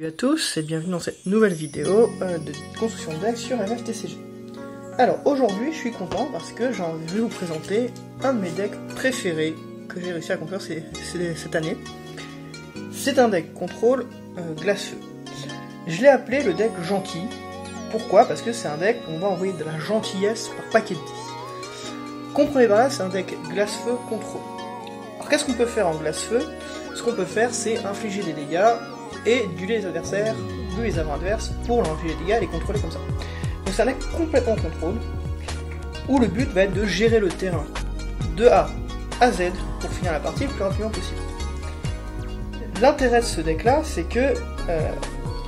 Salut à tous et bienvenue dans cette nouvelle vidéo de construction de deck sur MFTCG. Alors aujourd'hui je suis content parce que j'ai envie de vous présenter un de mes decks préférés que j'ai réussi à construire cette année. C'est un deck contrôle glace-feu. Je l'ai appelé le deck gentil. Pourquoi? Parce que c'est un deck où on va envoyer de la gentillesse par paquet de 10. Comprenez par là, c'est un deck glace-feu contrôle. Alors qu'est-ce qu'on peut faire en glace-feu? Ce qu'on peut faire c'est infliger des dégâts et dueler les adversaires, ou les avants adverses, pour leur infliger des dégâts et les contrôler comme ça. Donc c'est un deck complètement contrôle, où le but va être de gérer le terrain de A à Z pour finir la partie le plus rapidement possible. L'intérêt de ce deck là, c'est que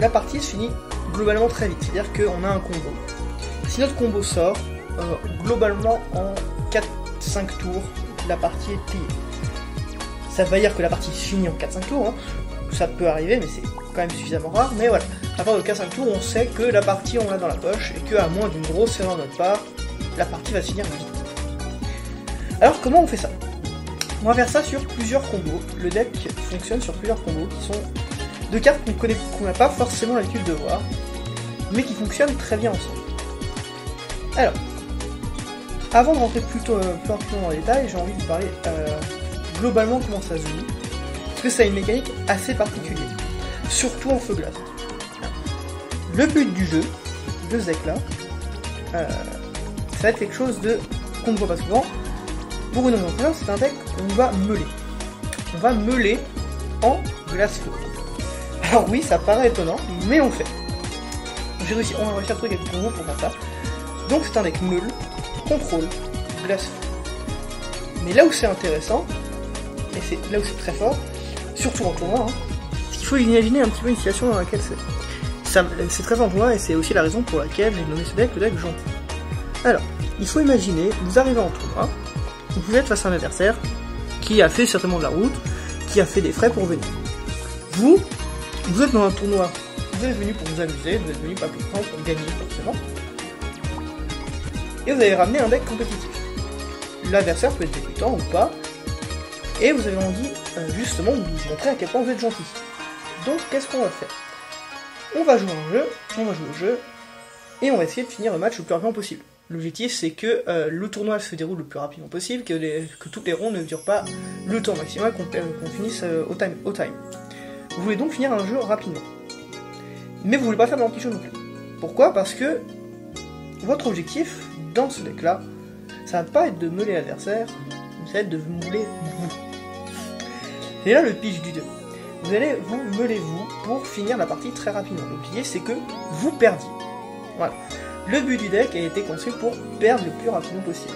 la partie se finit globalement très vite, c'est-à-dire qu'on a un combo. Si notre combo sort, globalement en 4-5 tours, la partie est pliée. Ça veut pas dire que la partie se finit en 4-5 tours, hein. Ça peut arriver, mais c'est quand même suffisamment rare. Mais voilà, à part de 4-5 tours, on sait que la partie on l'a dans la poche et qu'à moins d'une grosse erreur de notre part, la partie va se finir vite. Alors comment on fait ça? On va faire ça sur plusieurs combos. Le deck fonctionne sur plusieurs combos qui sont de cartes qu'on n'a pas forcément l'habitude de voir, mais qui fonctionnent très bien ensemble. Alors, avant de rentrer plus rapidement dans les détails, j'ai envie de vous parler globalement comment ça se joue. Parce que ça a une mécanique assez particulière, surtout en feu glace. Le but du jeu, de ce deck là, ça va être quelque chose qu'on ne voit pas souvent. Pour une raison simple, c'est un deck où on va meuler. On va meuler en glace-feu. Alors oui, ça paraît étonnant, mais on le fait. On va réussir à trouver quelques combos pour faire ça. Donc c'est un deck meule, contrôle, glace-feu. Mais là où c'est intéressant, et c'est là où c'est très fort, surtout en tournoi, hein, c'est qu'il faut imaginer un petit peu une situation dans laquelle c'est très fort en tournoi et c'est aussi la raison pour laquelle j'ai nommé ce deck le deck gentil. Alors, il faut imaginer, vous arrivez en tournoi, vous êtes face à un adversaire qui a fait certainement de la route, qui a fait des frais pour venir. Vous êtes dans un tournoi, vous êtes venu pour vous amuser, vous êtes venu pas pour gagner forcément, et vous avez ramené un deck compétitif. L'adversaire peut être débutant ou pas, et vous avez envie justement de vous montrer à quel point vous êtes gentil. Donc qu'est-ce qu'on va faire? On va jouer au jeu, et on va essayer de finir le match le plus rapidement possible. L'objectif c'est que le tournoi se déroule le plus rapidement possible, que toutes les rondes ne durent pas le temps maximal, qu'on finisse au time. Vous voulez donc finir un jeu rapidement. Mais vous voulez pas faire de l'anti-jeu non plus. Pourquoi? Parce que votre objectif dans ce deck là, ça va pas être de meuler l'adversaire, ça va être de vous meuler vous. C'est là le pitch du jeu. Vous allez vous meuler vous pour finir la partie très rapidement. L'objectif c'est que vous perdiez. Voilà. Le but du deck a été conçu pour perdre le plus rapidement possible.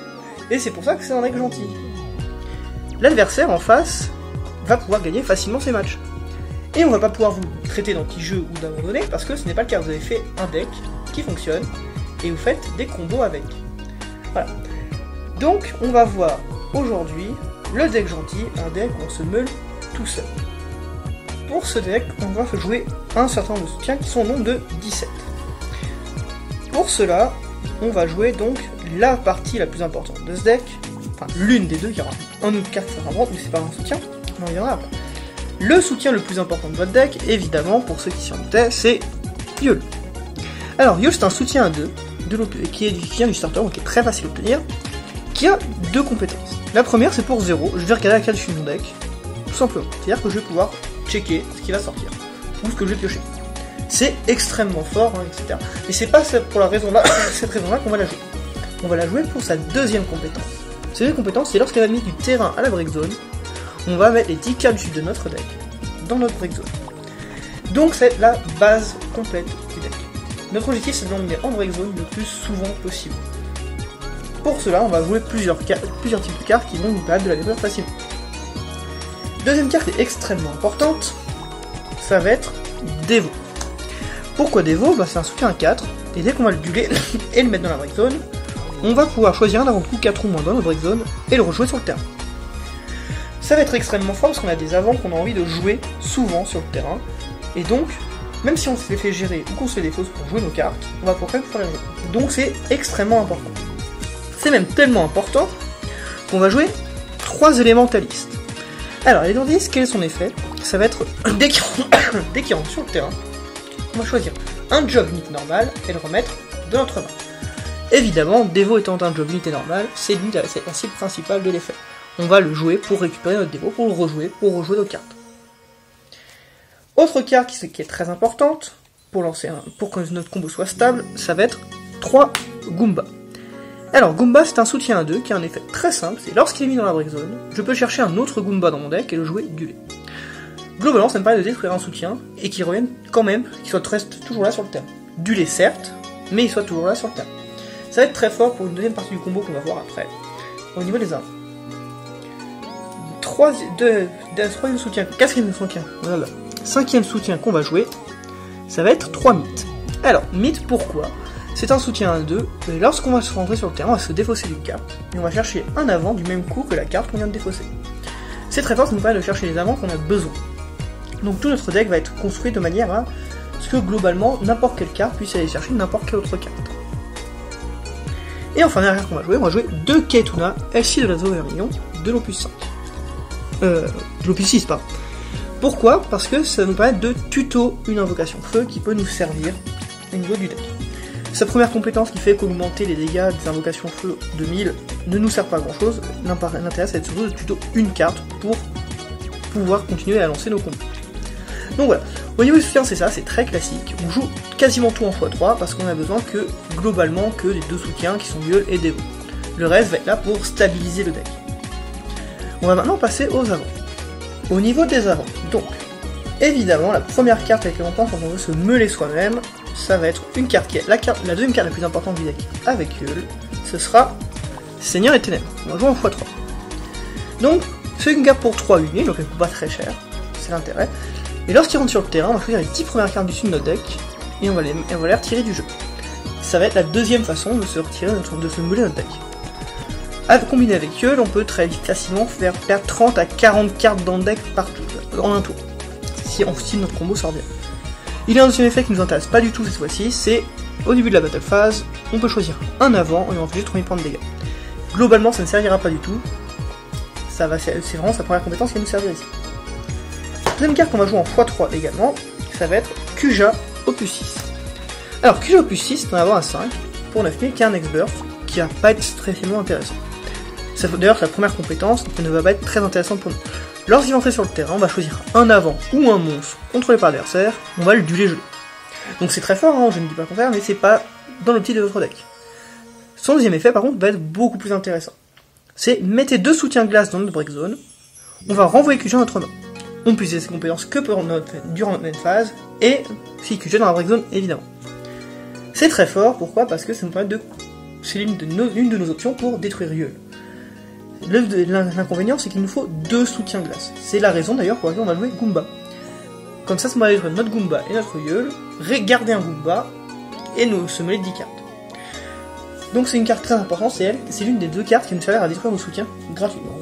Et c'est pour ça que c'est un deck gentil. L'adversaire en face va pouvoir gagner facilement ses matchs. Et on va pas pouvoir vous traiter d'anti-jeu ou d'abandonner parce que ce n'est pas le cas. Vous avez fait un deck qui fonctionne et vous faites des combos avec. Voilà. Donc on va voir aujourd'hui le deck gentil, un deck où on se meule tout seul. Pour ce deck, on va jouer un certain nombre de soutiens qui sont au nombre de 17. Pour cela, on va jouer donc la partie la plus importante de ce deck, enfin l'une des deux, il y aura un autre carte qui sera importante, mais c'est pas un soutien, on en reviendra après. Le soutien le plus important de votre deck, évidemment, pour ceux qui s'y en doutaient, c'est Yule. Alors Yule c'est un soutien à 2, qui vient du starter, donc qui est très facile à obtenir, qui a deux compétences. La première c'est pour 0, je vais regarder la carte de mon deck, tout simplement. C'est-à-dire que je vais pouvoir checker ce qui va sortir, ou ce que je vais piocher. C'est extrêmement fort, hein, etc. Mais c'est pas pour cette raison-là qu'on va la jouer. On va la jouer pour sa deuxième compétence. Cette deuxième compétence, c'est lorsqu'elle va mettre du terrain à la break zone, on va mettre les 10 cartes du dessus de notre deck dans notre break zone. Donc c'est la base complète du deck. Notre objectif c'est de l'emmener en break zone le plus souvent possible. Pour cela, on va jouer plusieurs types de cartes qui vont nous permettre de la découvrir facilement. Deuxième carte est extrêmement importante, ça va être Devo. Pourquoi Devo? C'est un soutien à 4, et dès qu'on va le dueler et le mettre dans la break zone, on va pouvoir choisir un avant-coup 4 ou moins dans notre break zone et le rejouer sur le terrain. Ça va être extrêmement fort parce qu'on a des avants qu'on a envie de jouer souvent sur le terrain, et donc, même si on se les fait gérer ou qu'on se fait des fausses pour jouer nos cartes, on va pouvoir quand même faire les jouer. Donc c'est extrêmement important. C'est même tellement important qu'on va jouer 3 élémentalistes. Alors, les élémentalistes, quel est son effet? Ça va être, dès qu'il rentre sur le terrain, on va choisir un job unit normal et le remettre de notre main. Évidemment, Devo étant un job unité normal, c'est la cible principale de l'effet. On va le jouer pour récupérer notre Devo, pour le rejouer, pour rejouer nos cartes. Autre carte qui est très importante, pour que notre combo soit stable, ça va être 3 Goomba. Alors, Goomba, c'est un soutien à 2 qui a un effet très simple, c'est lorsqu'il est mis dans la break zone, je peux chercher un autre Goomba dans mon deck et le jouer du lait. Globalement, ça me permet de détruire un soutien et qu'il revienne quand même, qu'il reste toujours là sur le terrain. Du lait, certes, mais il soit toujours là sur le terrain. Ça va être très fort pour une deuxième partie du combo qu'on va voir après, au niveau des armes. Troisième soutien, quatrième soutien, voilà. Cinquième soutien qu'on va jouer, ça va être 3 mythes. Alors, mythes, pourquoi? C'est un soutien à 2, et lorsqu'on va se rentrer sur le terrain, on va se défausser d'une carte, et on va chercher un avant du même coup que la carte qu'on vient de défausser. C'est très fort, ça nous permet de chercher les avants qu'on a besoin. Donc tout notre deck va être construit de manière à ce que globalement, n'importe quelle carte puisse aller chercher n'importe quelle autre carte. Et enfin, la dernière carte qu'on va jouer 2 Kaituna, LC de la Zovermillon, de l'Opus 5. De l'Opus 6, pardon. Pourquoi? Parce que ça nous permet de tuto une invocation feu qui peut nous servir au niveau du deck. Sa première compétence qui fait qu'augmenter les dégâts des invocations feu de 1000 ne nous sert pas à grand chose. L'intérêt c'est surtout de tuto une carte pour pouvoir continuer à lancer nos combos. Donc voilà, au niveau du soutien c'est ça, c'est très classique. On joue quasiment tout en x3 parce qu'on a besoin que globalement que les 2 soutiens qui sont Gueule et Devo. Le reste va être là pour stabiliser le deck. On va maintenant passer aux avants. Au niveau des avants, donc, évidemment, la première carte avec laquelle on pense quand on veut se meuler soi-même, ça va être une carte qui est la deuxième carte la plus importante du deck avec Gueule, ce sera Seigneur des Ténèbres. On va jouer en x3. Donc, c'est une carte pour 3 unités, donc elle coûte pas très cher, c'est l'intérêt. Et lorsqu'il rentre sur le terrain, on va choisir les 10 premières cartes du dessus de notre deck, et on va les retirer du jeu. Ça va être la deuxième façon de se retirer, de se meuler notre deck. À combiner avec Gueule, on peut très facilement faire perdre 30 à 40 cartes dans le deck en un tour, si notre combo sort bien. Il y a un deuxième effet qui nous intéresse pas du tout cette fois-ci, c'est au début de la battle phase, on peut choisir un avant et on va juste 3000 points de dégâts. Globalement, ça ne servira pas du tout, c'est vraiment sa première compétence qui va nous servir ici. La deuxième carte qu'on va jouer en x3 également, ça va être Kuja Opus 6. Alors Kuja Opus 6, c'est un avant à 5 pour 9000 qui a un X-Burst qui va pas être extrêmement intéressant. D'ailleurs, sa première compétence ne va pas être très intéressante pour nous. Lorsqu'il va entrer sur le terrain, on va choisir un avant ou un monstre contrôlé par l'adversaire, on va le dueler gelé. Donc c'est très fort, hein, je ne dis pas le contraire, mais c'est pas dans l'optique de votre deck. Son deuxième effet, par contre, va être beaucoup plus intéressant. C'est mettez 2 soutiens glace dans notre break zone, on va renvoyer QG dans notre main. On peut utiliser ses compétences que durant notre main phase, et si QG dans la break zone, évidemment. C'est très fort, pourquoi? Parce que ça nous permet de... C'est l'une de nos options pour détruire Gueule. L'inconvénient, c'est qu'il nous faut 2 soutiens glace. C'est la raison d'ailleurs pour laquelle on va jouer Goomba. Comme ça va détruire notre Goomba et notre Gueule, garder un Goomba et se mêler de 10 cartes. Donc c'est une carte très importante, c'est l'une des 2 cartes qui nous servir à détruire nos soutiens gratuitement.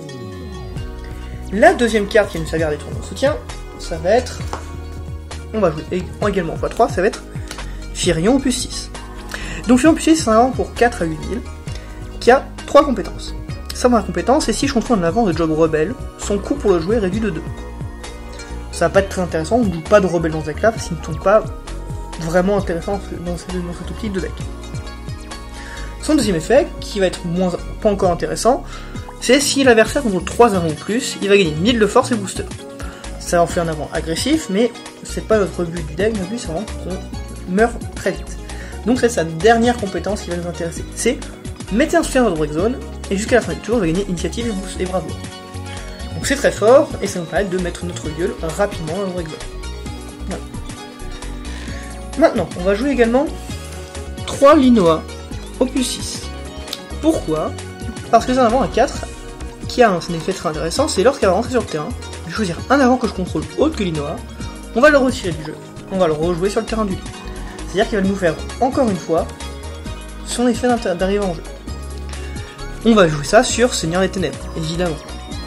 La deuxième carte qui va nous servir à détruire nos soutiens, ça va être... On va jouer également x3, ça va être Firion Opus 6. Donc Firion Opus 6, c'est un avant pour 4 à 8000, qui a 3 compétences. Sa première compétence, et si je contrôle un avant de job rebelle, son coût pour le jouer est réduit de 2. Ça va pas être très intéressant, on ne joue pas de rebelle dans ce deck là, parce qu'il ne tombe pas vraiment intéressant dans cette optique de deck. Son deuxième effet, qui va être pas encore intéressant, c'est si l'adversaire contrôle 3 avants ou plus, il va gagner 1000 de force et booster. Ça en fait un avant agressif, mais c'est pas notre but du deck, notre but c'est vraiment qu'on meurt très vite. Donc c'est sa dernière compétence qui va nous intéresser. C'est mettez un soutien dans votre break zone, et jusqu'à la fin du tour, on va gagner initiative et bravoure. Donc c'est très fort, et ça nous permet de mettre notre Gueule rapidement dans le break zone. Voilà. Maintenant, on va jouer également 3 Linoa Opus 6. Pourquoi? Parce que c'est un avant à 4 qui a un effet très intéressant, c'est lorsqu'elle va rentrer sur le terrain, je vais choisir un avant que je contrôle autre que Linoa, on va le retirer du jeu, on va le rejouer sur le terrain du lit. C'est-à-dire qu'il va nous faire, encore une fois, son effet d'arrivée en jeu. On va jouer ça sur Seigneur des Ténèbres, évidemment.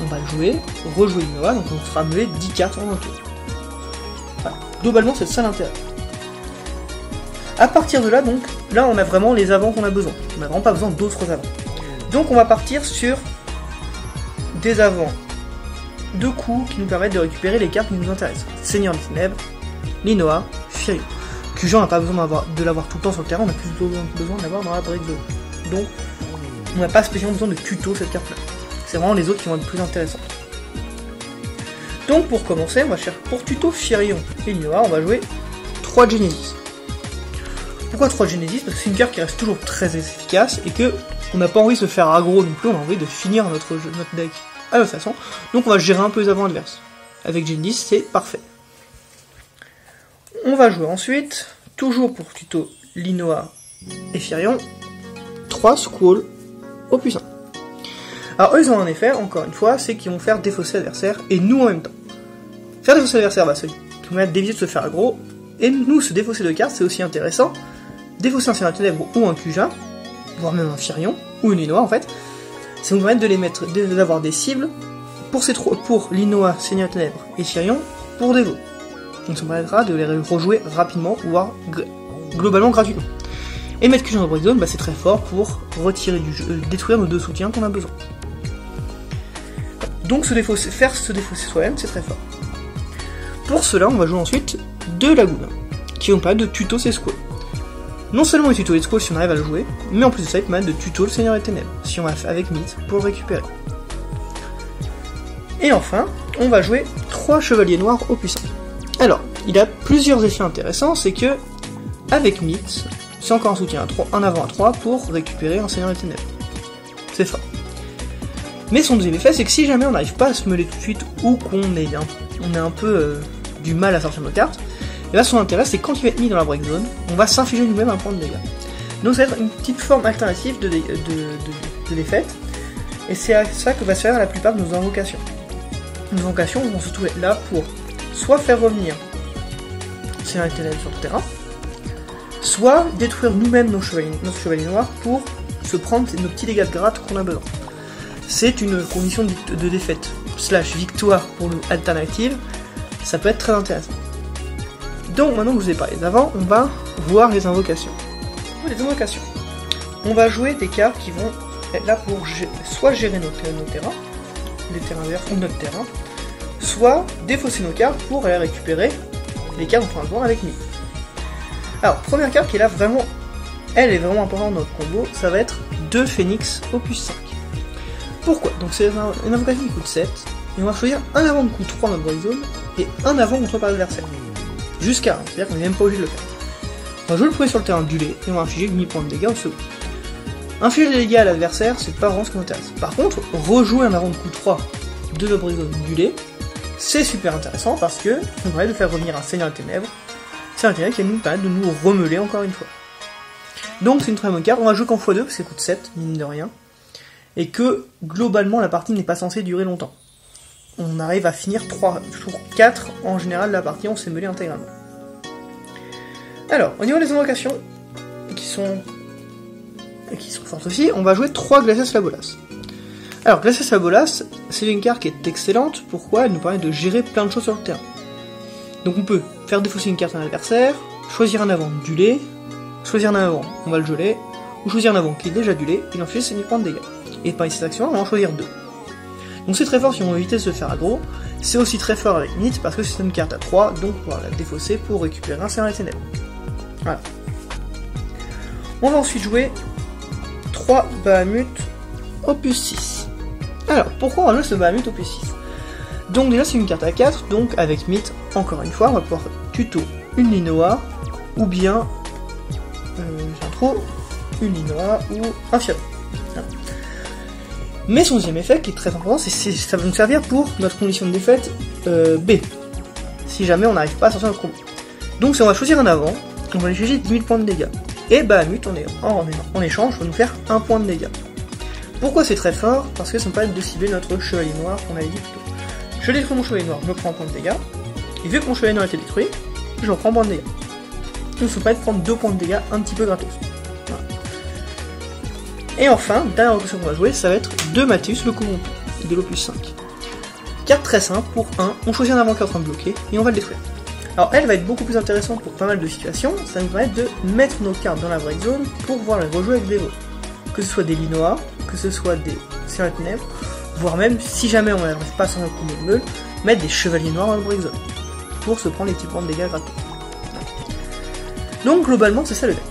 On va le jouer, rejouer Linoa, donc on fera meuler 10 cartes en un tour. Voilà. Globalement, c'est ça l'intérêt. A partir de là, donc, là on a vraiment les avants qu'on a besoin. On n'a vraiment pas besoin d'autres avants. Donc on va partir sur des avants de coups qui nous permettent de récupérer les cartes qui nous intéressent. Seigneur des Ténèbres, Linoa, Firion. QG, on n'a pas besoin de l'avoir tout le temps sur le terrain, on a plus besoin de l'avoir dans la break zone. Donc, on n'a pas spécialement besoin de tuto cette carte-là. C'est vraiment les autres qui vont être plus intéressants. Donc, pour commencer, on va chercher pour tuto Firion et Linoa, on va jouer 3 Genesis. Pourquoi 3 Genesis? Parce que c'est une carte qui reste toujours très efficace et que on n'a pas envie de se faire aggro non plus, on a envie de finir notre deck à notre façon. Donc, on va gérer un peu les avant adverses. Avec Genesis, c'est parfait. On va jouer ensuite, toujours pour tuto Linoa et Firion, 3 Squall au puissant. Alors eux ils ont un effet, encore une fois, c'est qu'ils vont faire défausser l'adversaire et nous en même temps. Faire défausser l'adversaire, bah, ça nous permet d'éviter de se faire aggro, et nous se défausser de cartes c'est aussi intéressant. Défausser un Seigneur des Ténèbres ou un Kuja, voire même un Firion, ou une Linoa en fait, ça nous permet de les mettre, d'avoir des cibles pour Linoa, Seigneur des Ténèbres et Firion pour Dévo. Donc ça permettra de les rejouer rapidement, voire globalement gratuitement. Et mettre Kuja dans la break zone, bah, c'est très fort pour retirer du jeu, détruire nos deux soutiens qu'on a besoin. Donc faire se défausser soi-même, c'est très fort. Pour cela, on va jouer ensuite 2 Lagoon, qui vont permettre de tuto ces squalls. Non seulement il tuto les squalls si on arrive à le jouer, mais en plus de ça, il permet de tuto le Seigneur des Ténèbres, si on va avec Mythe pour le récupérer. Et enfin, on va jouer 3 Chevaliers Noirs au puissant. Alors, il a plusieurs effets intéressants, c'est que, avec Mythe, c'est encore un soutien un avant à 3 pour récupérer un Seigneur des Ténèbres. C'est fort. Mais son deuxième effet, c'est que si jamais on n'arrive pas à se mêler tout de suite, ou qu'on on a un peu du mal à sortir nos cartes, et là son intérêt, c'est quand il va être mis dans la break zone, on va s'infliger nous-mêmes un point de dégâts. Donc ça va être une petite forme alternative de défaite, et c'est à ça que va se faire la plupart de nos invocations. Nos invocations vont surtout être là pour soit faire revenir Seigneur des Ténèbres sur le terrain, soit détruire nous-mêmes notre chevalier noir pour se prendre nos petits dégâts de gratte qu'on a besoin. C'est une condition de défaite / victoire pour nous alternative, ça peut être très intéressant. Donc maintenant que je vous ai parlé d'avant, on va voir les invocations. Les invocations. On va jouer des cartes qui vont être là pour soit gérer nos terrains, les terrains verts ou notre terrain, soit défausser nos cartes pour aller récupérer les cartes dont on a besoin avec nous. Alors, première carte qui est là vraiment, elle est vraiment importante dans notre combo, ça va être 2 Phoenix opus 5. Pourquoi? Donc c'est une invocation qui coûte 7, et on va choisir un avant de coup 3 dans notre break zone, et un avant contre par l'adversaire. Jusqu'à 1, c'est-à-dire qu'on n'est même pas obligé de le faire. On va jouer le premier sur le terrain du lait, et on va infliger 1000 points de dégâts au second. Infliger des dégâts à l'adversaire, c'est pas vraiment ce qui m'intéresse. Par contre, rejouer un avant de coup 3 de notre break zone du lait, c'est super intéressant parce que ça permet de faire revenir un Seigneur des Ténèbres. C'est un Ténèbres qui va nous permettre de nous remeler encore une fois. Donc c'est une très bonne carte, on va jouer qu'en x2 parce qu'elle coûte 7, mine de rien. Et que globalement la partie n'est pas censée durer longtemps. On arrive à finir 4 en général la partie, on s'est mêlé intégralement. Alors, au niveau des invocations, qui sont fortes aussi, on va jouer 3 Glacius Labolas. Alors, Glacius Labolas, c'est une carte qui est excellente, pourquoi? Elle nous permet de gérer plein de choses sur le terrain. Donc on peut faire défausser une carte à un adversaire, choisir un avant du lait, choisir un avant, on va le geler, ou choisir un avant qui est déjà du lait, et infliger ses 1000 points de dégâts. Et parmi ces actions, on va en choisir 2. Donc c'est très fort si on veut éviter de se faire aggro, c'est aussi très fort avec Mythe parce que c'est une carte à 3, donc on va la défausser pour récupérer un Seigneur des Ténèbres. Voilà. On va ensuite jouer 3 Bahamut opus 6. Alors, pourquoi on va jouer ce Bahamut opus 6? Donc déjà c'est une carte à 4, donc avec Mythe, encore une fois, on va pouvoir tuto une Linoa, ou bien, une Linoa ou un Firion. Voilà. Mais son deuxième effet, qui est très important, c'est ça va nous servir pour notre condition de défaite B, si jamais on n'arrive pas à sortir notre combo. Donc si on va choisir un avant, on va aller chercher 10 000 points de dégâts. Et Bahamut, en échange, va nous faire 1 point de dégâts. Pourquoi c'est très fort? Parce que ça me permet de cibler notre chevalier noir qu'on avait dit plus tôt. Je détruis mon chevalier noir, je me prends un point de dégâts. Et vu que mon chevalier noir a été détruit, je reprends un point de dégâts. Donc ça me permet de prendre 2 points de dégâts un petit peu gratos. Voilà. Et enfin, dernière option qu'on va jouer, ça va être 2 Matthäus le corrompu, de l'opus 5. Carte très simple, pour 1, on choisit un avant qui est en train de bloquer, et on va le détruire. Alors elle va être beaucoup plus intéressante pour pas mal de situations, ça nous permet de mettre nos cartes dans la break zone pour pouvoir les rejouer avec des votes. Que ce soit des Linoa, que ce soit des Seigneurs des Ténèbres, voire même, si jamais on n'arrive pas à sortir un combo de meule, mettre des chevaliers noirs dans la break zone, pour se prendre les petits points de dégâts gratos. Donc globalement c'est ça le deck.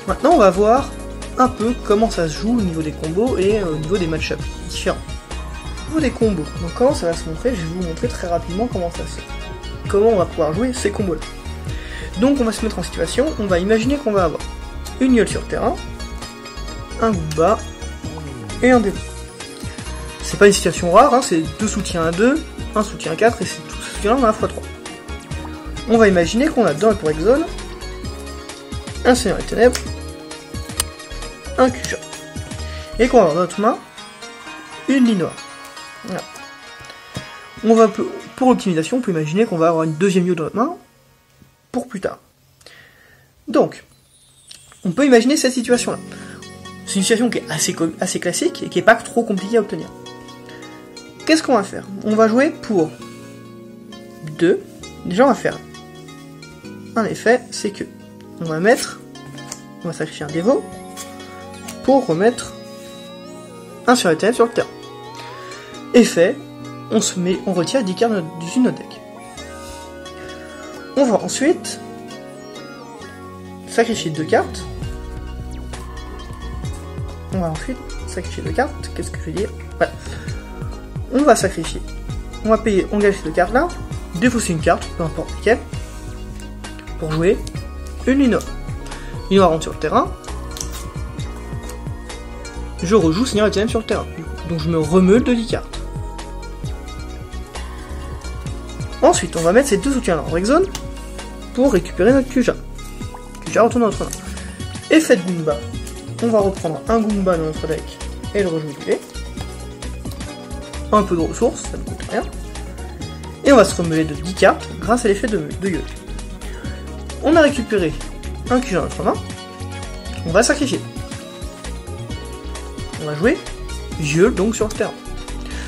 Maintenant on va voir un peu comment ça se joue au niveau des combos et au niveau des match-ups différents. Au niveau des combos, donc comment ça va se montrer, je vais vous montrer très rapidement comment ça se fait. Comment on va pouvoir jouer ces combos là. Donc on va se mettre en situation, on va imaginer qu'on va avoir une Yule sur terrain, un Goomba et un démon. C'est pas une situation rare, hein, c'est 2 soutiens à 2, un soutien à 4 et c'est tout ce soutien là on a un x3. On va imaginer qu'on a dans la Break Zone un Seigneur des Ténèbres, un Kuja, et qu'on va avoir dans notre main une Linoa. Voilà. On va, pour l'optimisation, on peut imaginer qu'on va avoir une deuxième Yule dans notre main pour plus tard. Donc, on peut imaginer cette situation-là. C'est une situation qui est assez classique et qui n'est pas trop compliquée à obtenir. Qu'est-ce qu'on va faire? On va jouer pour 2. Déjà, on va faire un effet, c'est que on va sacrifier un dévot pour remettre un sur les ténèbres sur le terrain. Effet, on retire 10 cartes du notre deck. On va ensuite sacrifier 2 cartes. On va ensuite sacrifier 2 cartes. Qu'est-ce que je vais dire? Voilà. On va sacrifier. On va payer, on gâche ces 2 cartes là. Défausser une carte, peu importe laquelle. Pour jouer une Linoa. Linoa rentre sur le terrain. Je rejoue Seigneur des Ténèbres sur le terrain. Donc je me remeule de 10 cartes. Ensuite, on va mettre ces 2 soutiens là en break zone pour récupérer notre Kuja. Kuja retourne dans notre main. Effet de Goomba. On va reprendre un Goomba dans notre deck et le rejouer. Un peu de ressources, ça ne coûte rien. Et on va se remeler de 10 cartes grâce à l'effet de Yule. On a récupéré un Kuja dans notre main. On va sacrifier. On va jouer Yule donc sur le terrain.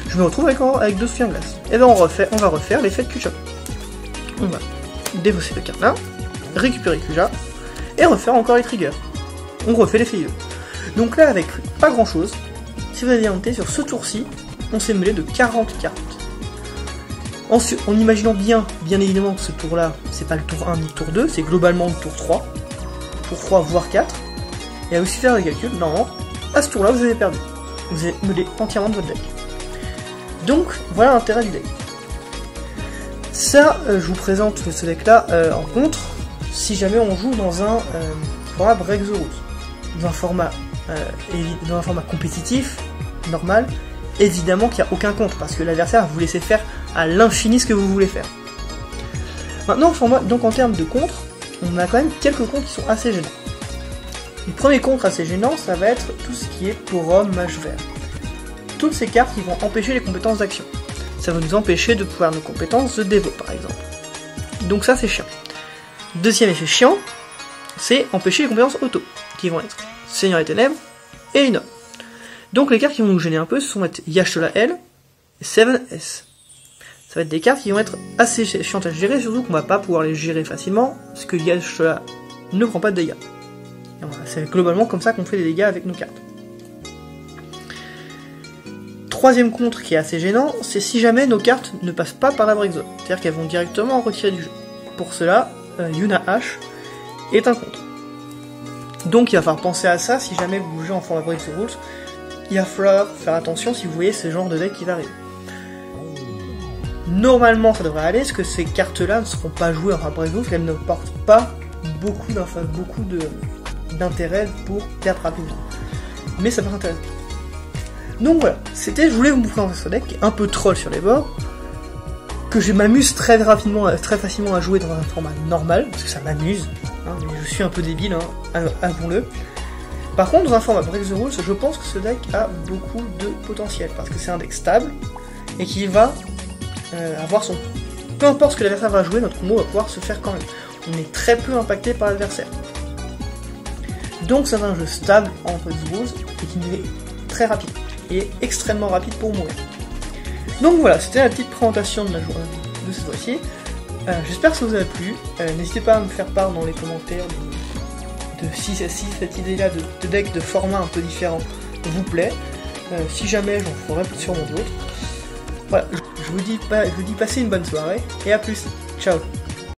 Je me retrouve avec 2 soutiens glace. Et bien on va refaire l'effet de Kuja. On va défausser 2 cartes là, récupérer Kuja, et refaire encore les triggers. On refait l'effet Yule. Donc là avec pas grand chose, si vous avez bien noté, sur ce tour-ci, on s'est mêlé de 40 cartes. En imaginant bien évidemment que ce tour là, c'est pas le tour 1 ni le tour 2, c'est globalement le tour 3. Tour 3 voire 4. Et à aussi faire les calculs, normalement, à ce tour là vous avez perdu. Vous avez mêlé entièrement de votre deck. Donc voilà l'intérêt du deck. Ça, je vous présente ce deck là en contre, si jamais on joue dans un format Break the Rules. Dans un format compétitif, normal, évidemment qu'il n'y a aucun contre, parce que l'adversaire vous laisse faire à l'infini ce que vous voulez faire. Maintenant, donc en termes de contre, on a quand même quelques contres qui sont assez gênants. Le premier contre assez gênant, ça va être tout ce qui est Porom, Mage Vert. Toutes ces cartes qui vont empêcher les compétences d'action. Ça va nous empêcher de pouvoir nos compétences de dévot par exemple. Donc ça c'est chiant. Deuxième effet chiant, c'est empêcher les compétences auto, qui vont être Seigneur des Ténèbres et Linoa. Donc les cartes qui vont nous gêner un peu, ce vont être Y'Challa L et 7S. Ça va être des cartes qui vont être assez chiantes à gérer, surtout qu'on va pas pouvoir les gérer facilement, parce que Y'Challa ne prend pas de dégâts. C'est globalement comme ça qu'on fait des dégâts avec nos cartes. Troisième contre qui est assez gênant, c'est si jamais nos cartes ne passent pas par la break zone, c'est-à-dire qu'elles vont directement en retirer du jeu. Pour cela, Yuna H est un contre. Donc il va falloir penser à ça si jamais vous jouez en format Break the Rules, il va falloir faire attention si vous voyez ce genre de deck qui va arriver. Normalement ça devrait aller, parce que ces cartes-là ne seront pas jouées en format Break the Rules, elles ne portent pas beaucoup d'intérêt pour perdre rapidement. Mais ça peut être intéressant. Donc voilà, je voulais vous présenter ce deck, un peu troll sur les bords, que je m'amuse très facilement à jouer dans un format normal, parce que ça m'amuse, hein, mais je suis un peu débile, hein, avouons-le. Par contre, dans un format Break the Rules, je pense que ce deck a beaucoup de potentiel, parce que c'est un deck stable, et qui va avoir son... Peu importe ce que l'adversaire va jouer, notre combo va pouvoir se faire quand même. On est très peu impacté par l'adversaire. Donc c'est un jeu stable en Break the Rules, et qui est très rapide. Et extrêmement rapide pour mourir. Donc voilà, c'était la petite présentation de cette fois-ci. J'espère que ça vous a plu. N'hésitez pas à me faire part dans les commentaires si cette idée-là de deck de format un peu différent vous plaît. Si jamais, j'en ferai sûrement d'autres. Voilà, je vous dis passez une bonne soirée et à plus. Ciao.